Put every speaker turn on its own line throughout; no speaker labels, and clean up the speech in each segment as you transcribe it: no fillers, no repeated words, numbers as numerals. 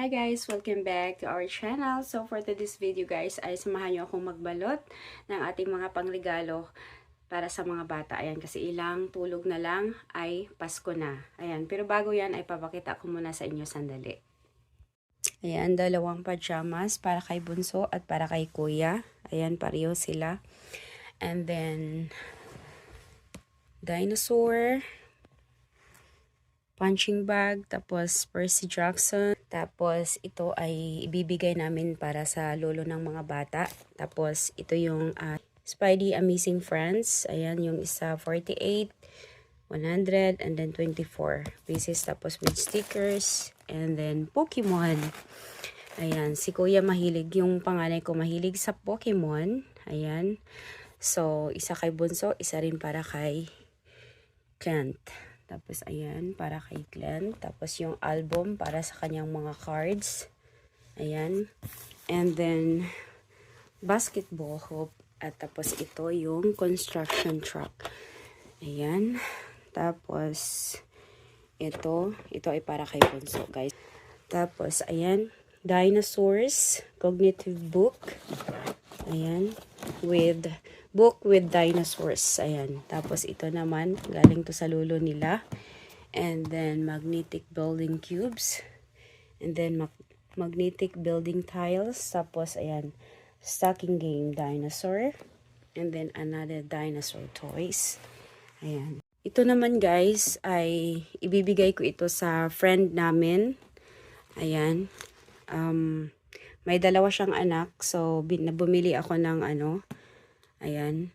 Hi guys! Welcome back to our channel. So for today's video guys, ay samahan nyo akong magbalot ng ating mga pangregalo para sa mga bata. Ayan, kasi ilang tulog na lang ay Pasko na. Ayan, pero bago yan ay papakita ko muna sa inyo sandali. Ayan, dalawang pajamas para kay Bunso at para kay Kuya. Ayan, pareho sila. And then, dinosaur, punching bag, tapos Percy Jackson. Tapos ito ay ibibigay namin para sa lolo ng mga bata. Tapos ito yung Spidey Amazing Friends. Ayan, yung isa 48, 100, and then 24 pieces. Tapos with stickers. And then Pokemon. Ayan, si Kuya mahilig. Yung panganay ko mahilig sa Pokemon. Ayan. So, isa kay Bunso, isa rin para kay Clint. Tapos, ayan, para kay Glenn. Tapos, yung album para sa kanyang mga cards. Ayan. And then, basketball hoop. At tapos, ito yung construction truck. Ayan. Tapos, ito ay para kay Bunso, guys. Tapos, ayan, dinosaurs, cognitive book. Ayan. Book with dinosaurs. Ayan. Tapos ito naman, galing to sa lolo nila. And then magnetic building cubes. And then magnetic building tiles. Tapos ayan, stocking game dinosaur. And then another dinosaur toys. Ayan. Ito naman guys ay ibibigay ko ito sa friend namin. Ayan. May dalawa siyang anak. So bumili ako ng ayan,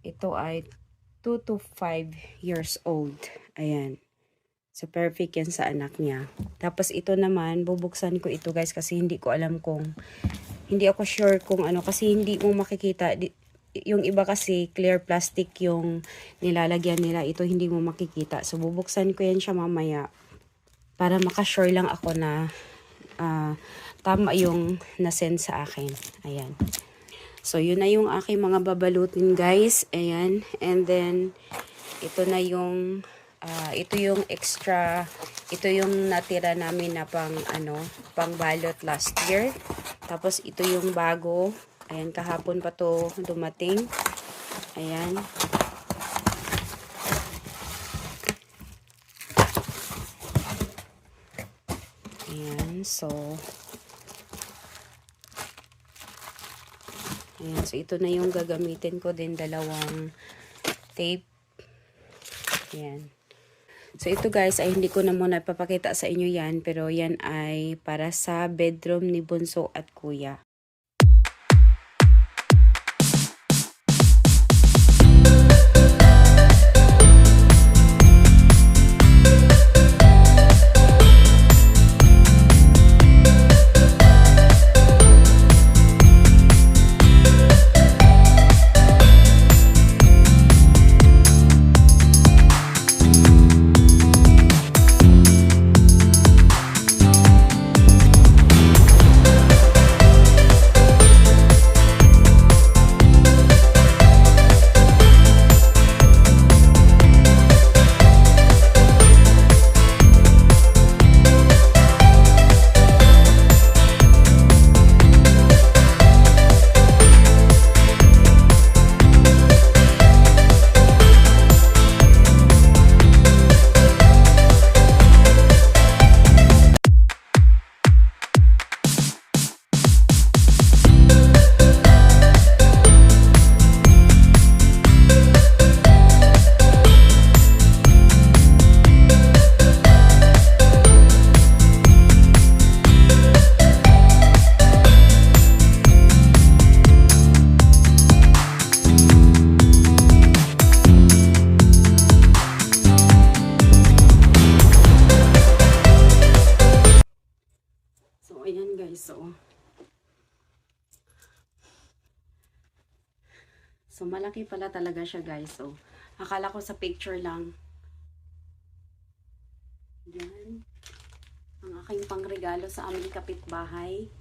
ito ay 2 to 5 years old. Ayan. So, perfect yan sa anak niya. Tapos, ito naman, bubuksan ko ito guys kasi hindi ko alam hindi ako sure kung kasi hindi mo makikita. Yung iba kasi clear plastic yung nilalagyan nila. Ito hindi mo makikita. So, bubuksan ko yan siya mamaya para makasure lang ako na tama yung nasend sa akin. Ayan. So, yun na yung aking mga babalutin, guys. Ayan. And then, ito na yung, ito yung extra, ito yung natira namin na pang balot last year. Tapos, ito yung bago. Ayan, kahapon pa to dumating. Ayan. Ayan, so, ayan, so ito na yung gagamitin ko din, dalawang tape. Ayan. So ito guys ay hindi ko na muna ipapakita sa inyo yan, pero yan ay para sa bedroom ni Bunso at Kuya. Ayan guys, so malaki pala talaga siya guys. So, akala ko sa picture lang. Yan. Ang aking pangregalo sa aming kapitbahay.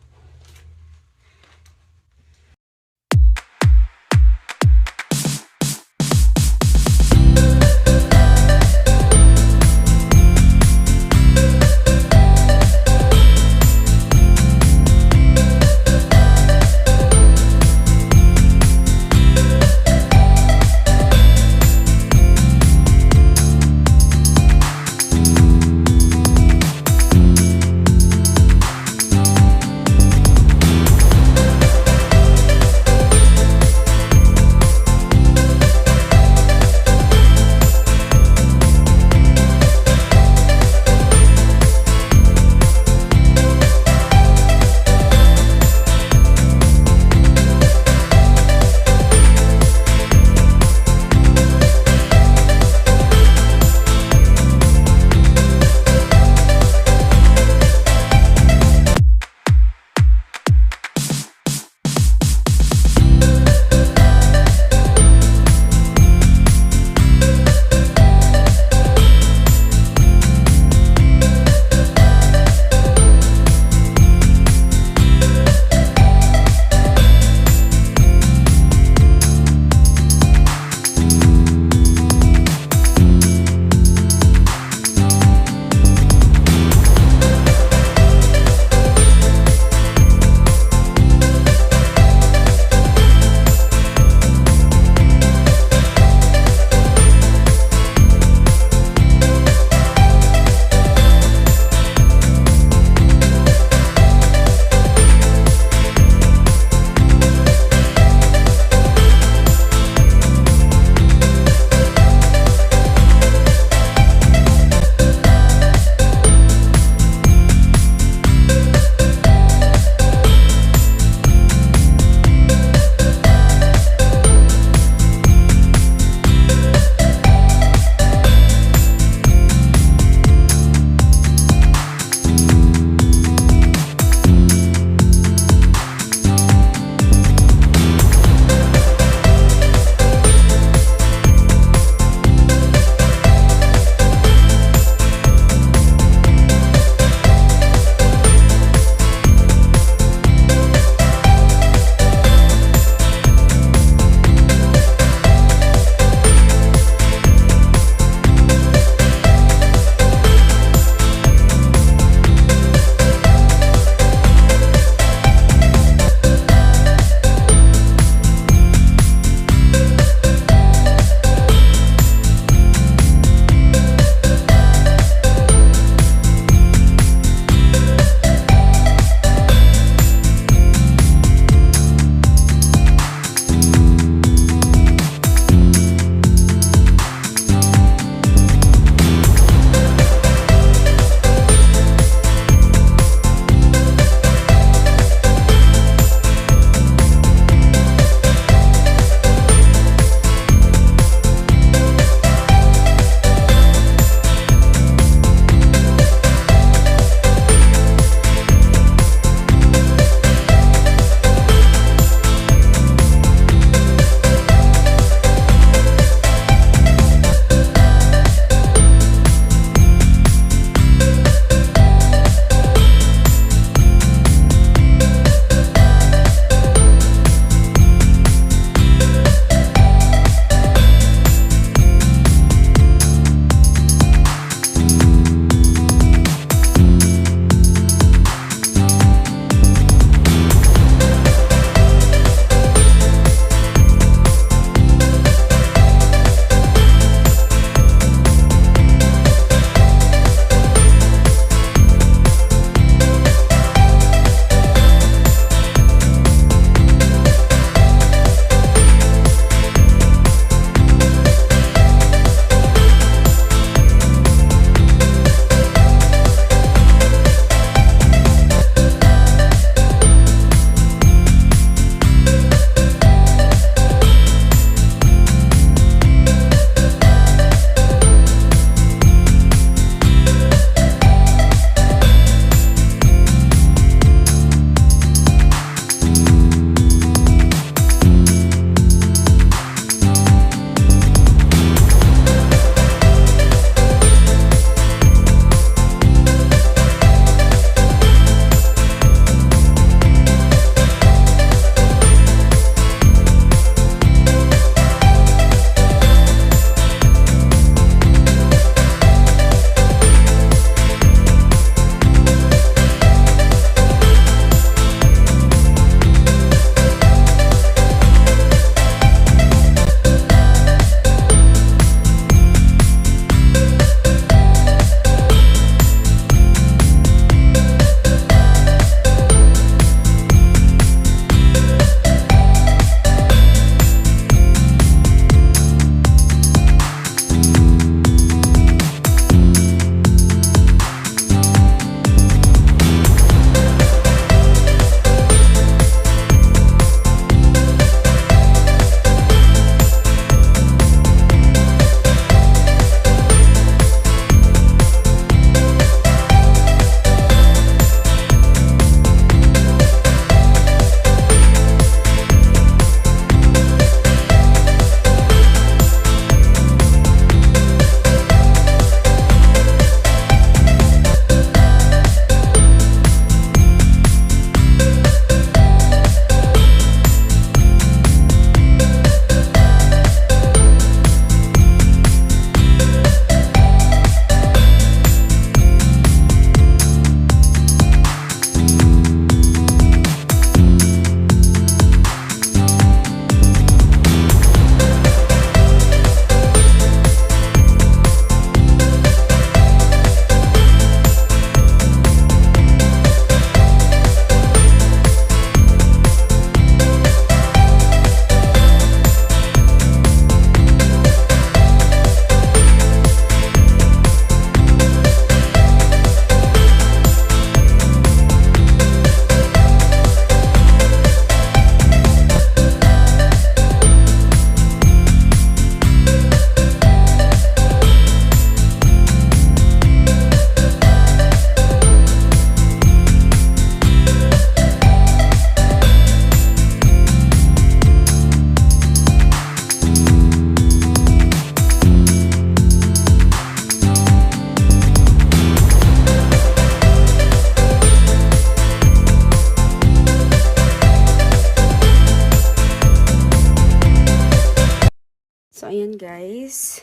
guys.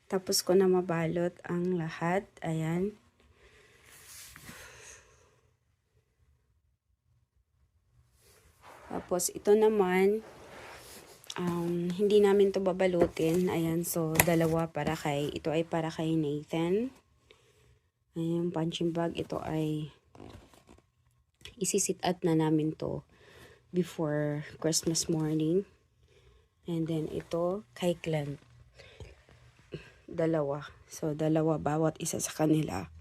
Tapos ko na mabalot ang lahat. Ayan. Tapos ito naman, hindi namin to babalutin. Ayan, so dalawa ito ay para kay Nathan. Ayan, punching bag. Ito ay isisit out na namin to before Christmas morning. And then ito kay Clint. Dalawa. So dalawa bawat isa sa kanila.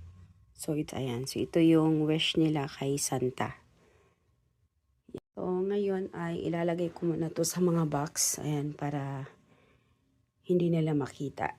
So ayan. So ito yung wish nila kay Santa. So ngayon ay ilalagay ko muna to sa mga box. Ayan, para hindi nila makita.